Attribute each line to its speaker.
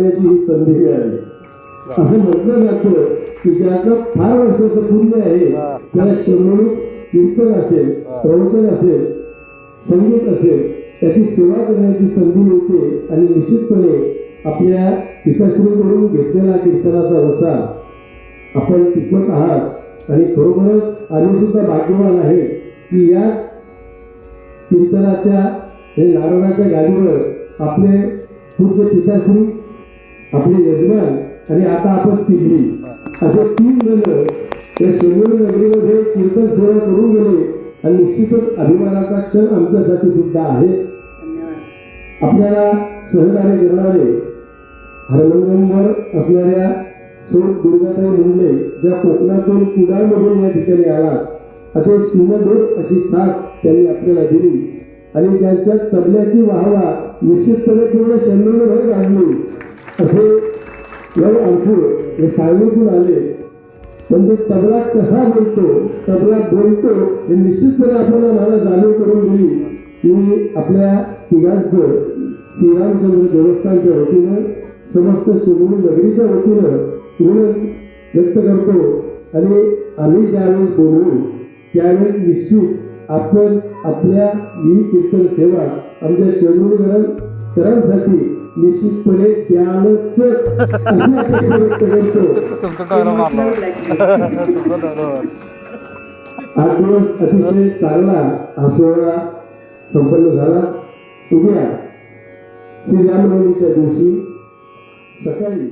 Speaker 1: करण्याची ही संधी मिळाली। असं म्हटलं जातं की ज्याचं फार वर्षाचं पुण्य आहे त्याला शंभर कीर्तन असेल, प्रवचन असेल, संगीत असेल, त्याची सेवा करण्याची संधी मिळते। आणि निश्चितपणे आपल्या पिताश्रीकडून घेतलेला कीर्तनाचा रसा आपण टिकवत आहात। आणि खरोखरच आम्ही सुद्धा भाग्यवान आहे की या कीर्तनाच्या नारायणाच्या गाडीवर आपले पूज्य पिताश्री, आपले यजमान आणि आता आपण तिघी असे 3 जण या शिवनेरी नगरीमध्ये कीर्तन सेवा करून गेले। आणि निश्चितच अभिमानाचा क्षण आमच्यासाठी सुद्धा आहे। आपल्याला सहकार्य करणारे हार्मोनियमवर असणाऱ्या सौ दुर्गाताई मुंडले, ज्या कोकणातून कुडाळमधून या ठिकाणी आलात, अति सुमधुर अशी साथ त्यांनी आपल्याला दिली। आणि त्यांच्या तबल्याची वाहवा निश्चितपणे पूर्ण शंभरभर गाजली। असे लव अंकुर हे सांगलीतून आले, म्हणजे तबला कसा बोलतो, तबला बोलतो हे निश्चितपणे आपल्याला मला जाणीव करून दिली। मी आपल्या तिघांचं श्रीरामचंद्र देवस्थानच्या वतीनं, समस्त शिवनेरी नगरीच्या वतीनं ऋण व्यक्त करतो। आणि आम्ही ज्यावेळेस बोलू त्यावेळेस निश्चित आपण आपल्या ही कीर्तन सेवा आमच्या शिवनेरीकरांसाठी निश्चितपणे द्यालच अशी अपेक्षा व्यक्त करतो। 8 दिवस अतिशय चांगला हा सोहळा संपन्न झाला। उद्या श्रीरामनवमीच्या दिवशी सकाळी